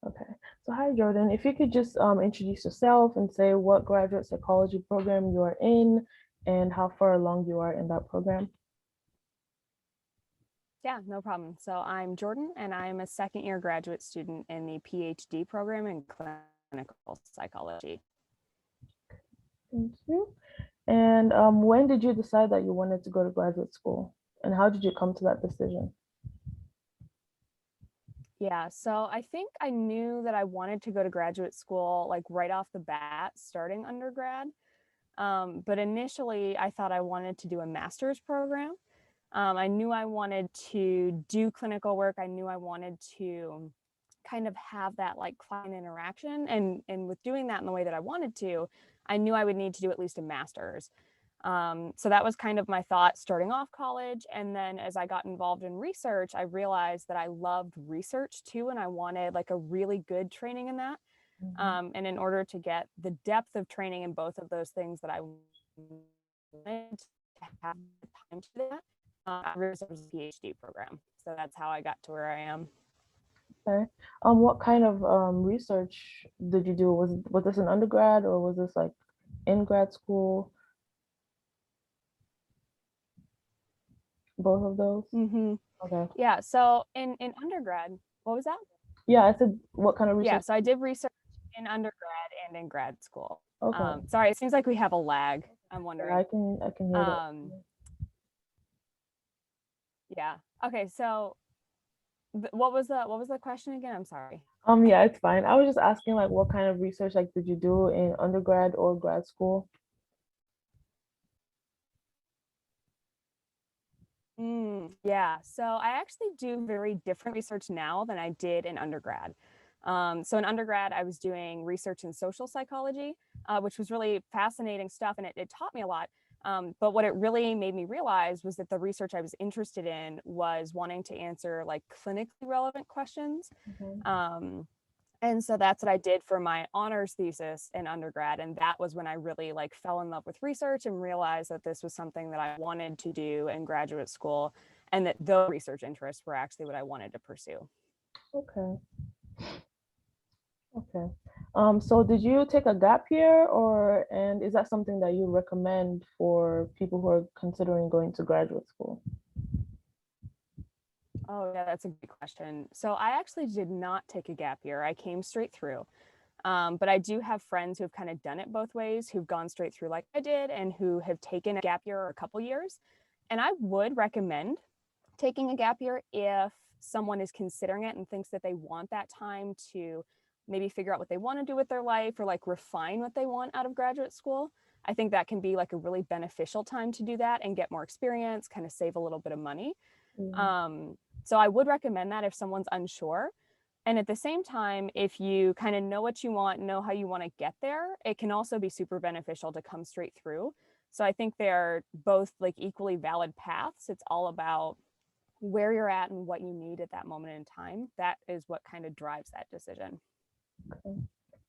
Okay. So hi, Jordan. If you could just introduce yourself and say what graduate psychology program you are in and how far along you are in that program. Yeah, no problem. So I'm Jordan, and I'm a second year graduate student in the PhD program in clinical psychology. Thank you. And when did you decide that you wanted to go to graduate school? And how did you come to that decision? Yeah, so I think I knew that I wanted to go to graduate school like right off the bat, starting undergrad. But initially, I thought I wanted to do a master's program. I knew I wanted to do clinical work. I knew I wanted to kind of have that like client interaction. And with doing that in the way that I wanted to, I knew I would need to do at least a master's. So that was kind of my thought starting off college. And then as I got involved in research, I realized that I loved research too, and I wanted like a really good training in that. Mhm. And in order to get the depth of training in both of those things that I wanted to have the time to do that, I realized it was a PhD program. So that's how I got to where I am. Okay. What kind of research did you do? Was this an undergrad or was this like in grad school? Both of those? Mm-hmm. Okay. Yeah. So in undergrad, what was that? Yeah, I said what kind of Yeah. research? So I did research in undergrad and in grad school. Okay. Sorry, it seems like we have a lag. I'm Yeah, wondering. I can hear that. Um, yeah. Okay. So what was the question again? I'm sorry. Yeah, it's fine. I was just asking like what kind of research like did you do in undergrad or grad school? Yeah, so I actually do very different research now than I did in undergrad. So in undergrad, I was doing research in social psychology, which was really fascinating stuff, and it taught me a lot. But what it really made me realize was that the research I was interested in was wanting to answer like clinically relevant questions. Mhm. Um, and so that's what I did for my honors thesis in undergrad. And that was when I really like fell in love with research and realized that this was something that I wanted to do in graduate school, and that those research interests were actually what I wanted to pursue. Okay. Okay. So did you take a gap year and is that something that you recommend for people who are considering going to graduate school? Oh, yeah, that's a good question. So I actually did not take a gap year. I came straight through. But I do have friends who have kind of done it both ways, who've gone straight through like I did, and who have taken a gap year or a couple years. And I would recommend taking a gap year if someone is considering it and thinks that they want that time to maybe figure out what they want to do with their life or like refine what they want out of graduate school. I think that can be like a really beneficial time to do that and get more experience, kind of save a little bit of money. Mm, Um, so I would recommend that if someone's unsure. And at the same time, if you kind of know what you want, know how you want to get there, it can also be super beneficial to come straight through. So I think they're both like equally valid paths. It's all about where you're at and what you need at that moment in time. That is what kind of drives that decision. okay.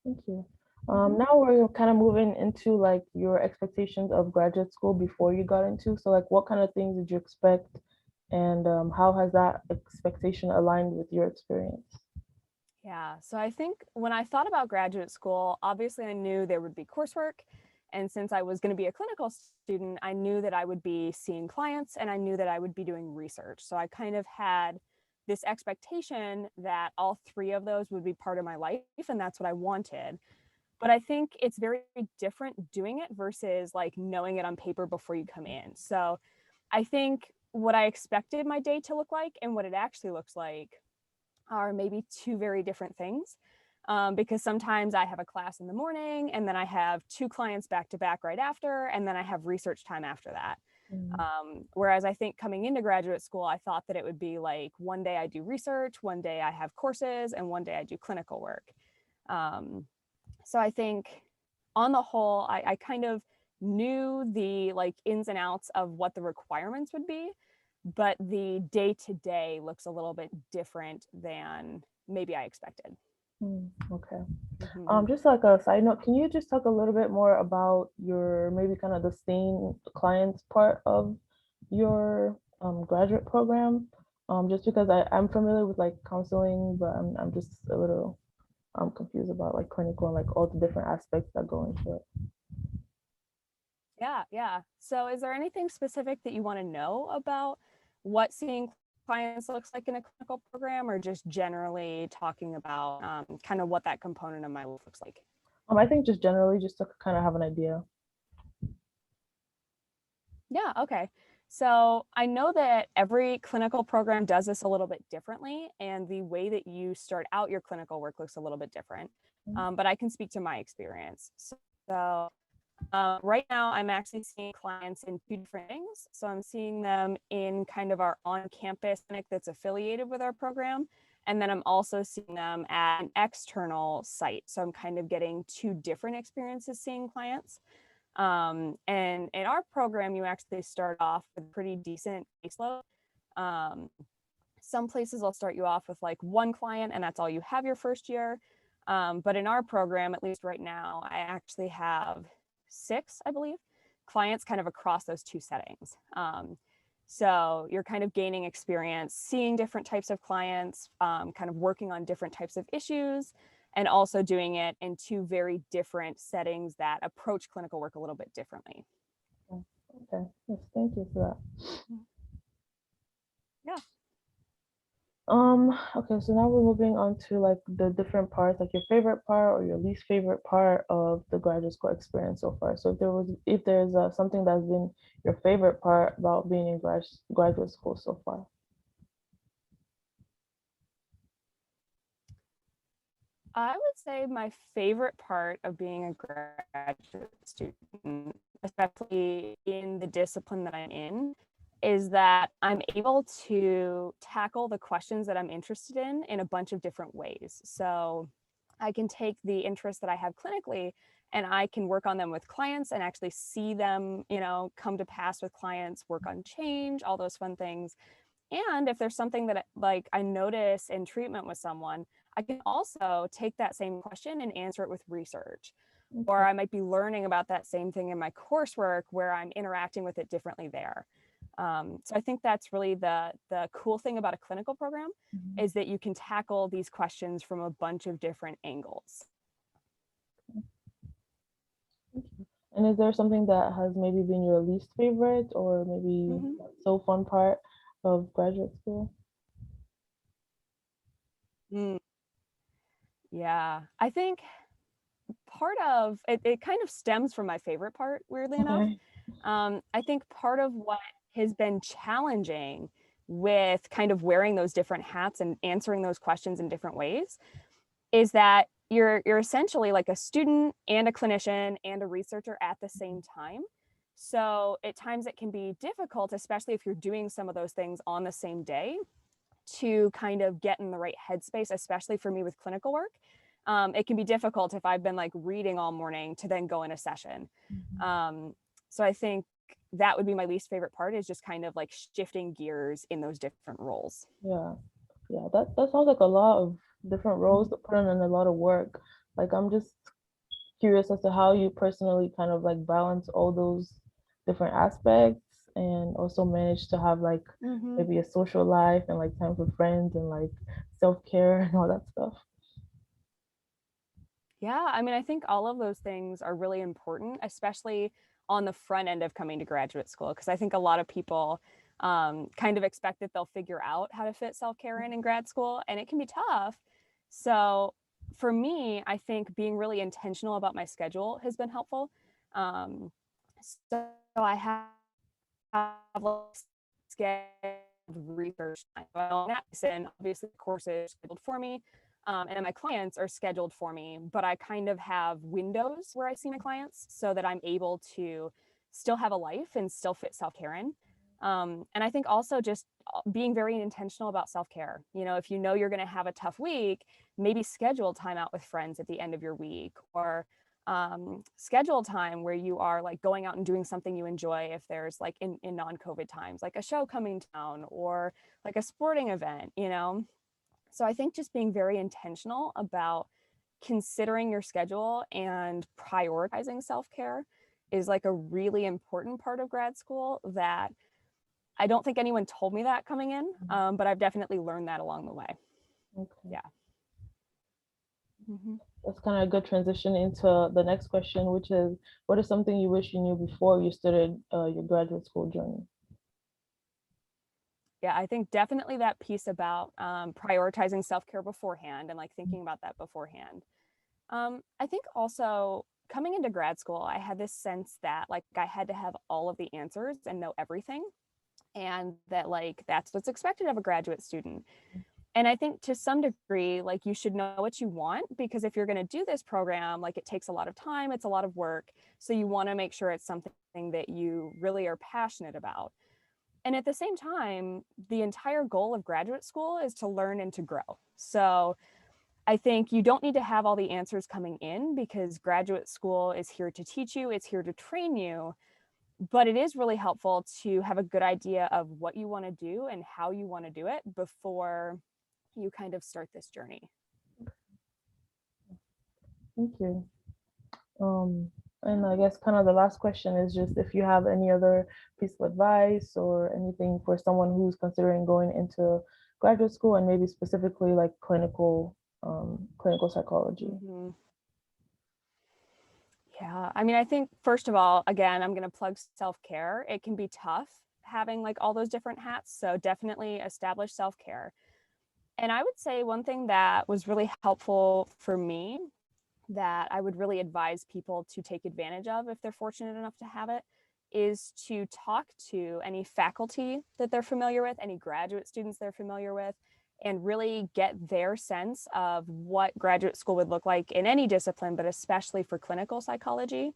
Thank you. Mhm. Now we're kind of moving into like your expectations of graduate school before you got into. So like what kind of things did you expect and how has that expectation aligned with your experience? Yeah. So I think when I thought about graduate school, obviously I knew there would be coursework. And since I was going to be a clinical student, I knew that I would be seeing clients and I knew that I would be doing research. So I kind of had this expectation that all three of those would be part of my life. And that's what I wanted. But I think it's very different doing it versus like knowing it on paper before you come in. So I think what I expected my day to look like and what it actually looks like are maybe two very different things. Because sometimes I have a class in the morning and then I have two clients back to back right after, and then I have research time after that. Mm, Whereas I think coming into graduate school, I thought that it would be like one day I do research, one day I have courses, and one day I do clinical work. Um, so I think on the whole, I kind of knew the like ins and outs of what the requirements would be, but the day to day looks a little bit different than maybe I expected. okay. Mm-hmm. Just like a side note, can you just talk a little bit more about your maybe kind of the STEAM clients part of your graduate program? Just because I'm familiar with like counseling, but I'm just a little. I'm confused about like clinical and like all the different aspects that go into it. Yeah, yeah. So is there anything specific that you want to know about what seeing clients looks like in a clinical program, or just generally talking about kind of what that component of my life looks like? I think just generally, just to kind of have an idea. Yeah, okay. So I know that every clinical program does this a little bit differently, and the way that you start out your clinical work looks a little bit different. Mhm. But I can speak to my experience. So right now, I'm actually seeing clients in two different things. So I'm seeing them in kind of our on-campus clinic that's affiliated with our program. And then I'm also seeing them at an external site. So I'm kind of getting two different experiences seeing clients. And in our program, you actually start off with a pretty decent caseload. Um, some places will start you off with like one client and that's all you have your first year. But in our program, at least right now, I actually have six, I believe, clients kind of across those two settings. So you're kind of gaining experience, seeing different types of clients, kind of working on different types of issues, and also doing it in two very different settings that approach clinical work a little bit differently. Okay. Yes, thank you for that. Yeah. Okay, so now we're moving on to like the different parts, like your favorite part or your least favorite part of the graduate school experience so far. So if there's something that's been your favorite part about being in graduate school so far. I would say my favorite part of being a graduate student, especially in the discipline that I'm in, is that I'm able to tackle the questions that I'm interested in a bunch of different ways. So I can take the interest that I have clinically and I can work on them with clients and actually see them, come to pass with clients, work on change, all those fun things. And if there's something that like I notice in treatment with someone, I can also take that same question and answer it with research. Or Okay. I might be learning about that same thing in my coursework where I'm interacting with it differently there. So I think that's really the cool thing about a clinical program Mhm. is that you can tackle these questions from a bunch of different angles. And is there something that has maybe been your least favorite or maybe Mhm. not so fun part of graduate school? Mm, yeah, I think part of it, it kind of stems from my favorite part, weirdly enough. Okay. I think part of what has been challenging with kind of wearing those different hats and answering those questions in different ways is that you're essentially like a student and a clinician and a researcher at the same time. So at times it can be difficult, especially if you're doing some of those things on the same day, to kind of get in the right headspace, especially for me with clinical work. It can be difficult if I've been like reading all morning to then go in a session. Mhm. So I think that would be my least favorite part is just kind of like shifting gears in those different roles. Yeah. Yeah, that sounds like a lot of different roles to put in and a lot of work. Like I'm just curious as to how you personally kind of like balance all those different aspects and also manage to have like Mm-hmm. maybe a social life and like time for friends and like self-care and all that stuff. Yeah, I mean, I think all of those things are really important, especially on the front end of coming to graduate school, because I think a lot of people kind of expect that they'll figure out how to fit self care in grad school, and it can be tough. So, for me, I think being really intentional about my schedule has been helpful. Um, so, I have like scheduled research time. Well, and obviously courses scheduled for me. And my clients are scheduled for me, but I kind of have windows where I see my clients so that I'm able to still have a life and still fit self care in. And I think also just being very intentional about self care. If you know you're going to have a tough week, maybe schedule time out with friends at the end of your week or schedule time where you are like going out and doing something you enjoy if there's like in non-COVID times, like a show coming down or like a sporting event. So I think just being very intentional about considering your schedule and prioritizing self-care is like a really important part of grad school that I don't think anyone told me that coming in, but I've definitely learned that along the way. Okay. Yeah. Mhm. That's kind of a good transition into the next question, which is, what is something you wish you knew before you started your graduate school journey? Yeah, I think definitely that piece about prioritizing self-care beforehand and like thinking about that beforehand. I think also coming into grad school, I had this sense that like I had to have all of the answers and know everything, and that like that's what's expected of a graduate student. And I think to some degree, like you should know what you want, because if you're going to do this program, like it takes a lot of time, it's a lot of work. So you want to make sure it's something that you really are passionate about. And at the same time, the entire goal of graduate school is to learn and to grow. So I think you don't need to have all the answers coming in, because graduate school is here to teach you, it's here to train you. But it is really helpful to have a good idea of what you want to do and how you want to do it before you kind of start this journey. Thank you. And I guess kind of the last question is just if you have any other piece of advice or anything for someone who's considering going into graduate school and maybe specifically like clinical psychology. Mhm. Yeah, I mean, I think first of all, again, I'm going to plug self-care. It can be tough having like all those different hats. So definitely establish self-care. And I would say one thing that was really helpful for me that I would really advise people to take advantage of if they're fortunate enough to have it is to talk to any faculty that they're familiar with, any graduate students they're familiar with, and really get their sense of what graduate school would look like in any discipline, but especially for clinical psychology,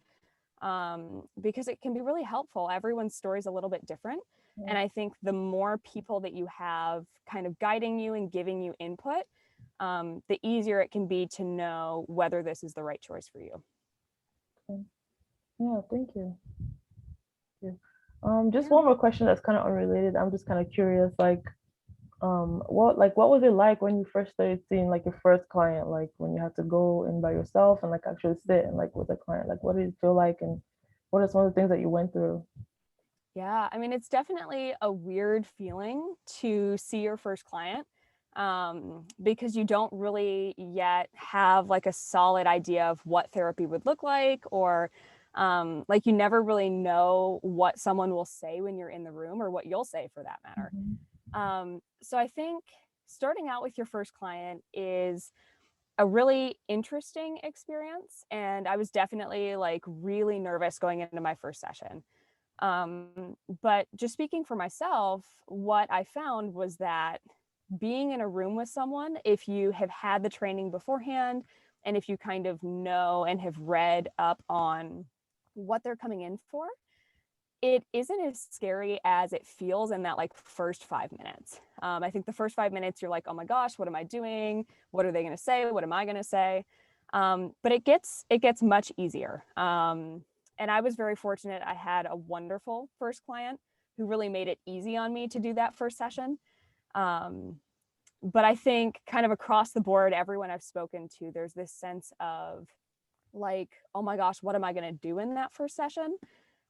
because it can be really helpful. Everyone's story is a little bit different. Yeah. And I think the more people that you have kind of guiding you and giving you input, the easier it can be to know whether this is the right choice for you. Okay. Yeah, thank you. Yeah. Just Yeah. one more question that's kind of unrelated. I'm just kind of curious, what was it like when you first started seeing like your first client, like when you had to go in by yourself and like actually sit and like with a client, like what did it feel like and what are some of the things that you went through? Yeah, I mean, it's definitely a weird feeling to see your first client, because you don't really yet have like a solid idea of what therapy would look like, or like you never really know what someone will say when you're in the room, or what you'll say for that matter. Mhm. So I think starting out with your first client is a really interesting experience. And I was definitely like really nervous going into my first session. But just speaking for myself, what I found was that being in a room with someone, if you have had the training beforehand, and if you kind of know and have read up on what they're coming in for, it isn't as scary as it feels in that like first 5 minutes. I think the first 5 minutes, you're like, oh my gosh, what am I doing? What are they going to say? What am I going to say? But it gets much easier. And I was very fortunate. I had a wonderful first client who really made it easy on me to do that first session. Um, but I think kind of across the board, everyone I've spoken to, there's this sense of like, oh my gosh, what am I going to do in that first session?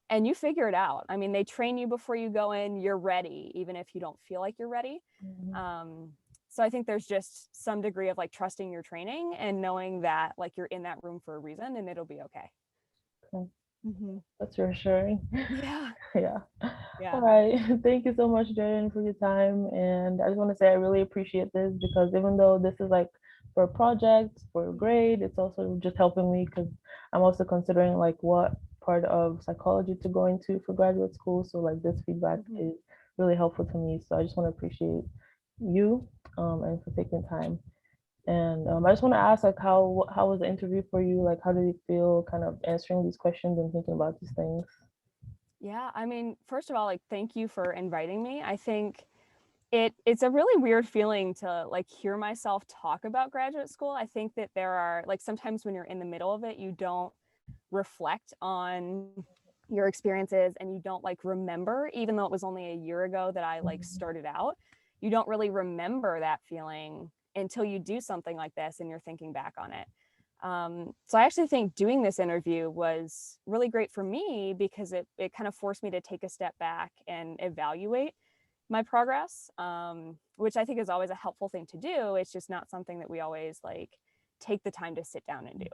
And you figure it out. I mean, they train you before you go in, you're ready, even if you don't feel like you're ready. Mhm. Um, so I think there's just some degree of like trusting your training and knowing that like you're in that room for a reason and it'll be okay. Okay. Hmm. That's reassuring. Yeah. Yeah. All Yeah. right. Thank you so much, Jordan, for your time. And I just want to say I really appreciate this because even though this is like for a project, for a grade, it's also just helping me because I'm also considering like what part of psychology to go into for graduate school. So like this feedback Hmm. is really helpful to me. So I just want to appreciate you and for taking time. And I just want to ask like how was the interview for you? Like how did you feel kind of answering these questions and thinking about these things? Yeah. I mean, first of all, like, thank you for inviting me. I think it's a really weird feeling to like hear myself talk about graduate school. I think that there are like sometimes when you're in the middle of it, you don't reflect on your experiences, and you don't like remember, even though it was only a year ago that I like Mhm. started out, you don't really remember that feeling until you do something like this and you're thinking back on it. So I actually think doing this interview was really great for me because it kind of forced me to take a step back and evaluate my progress, which I think is always a helpful thing to do. It's just not something that we always like take the time to sit down and do.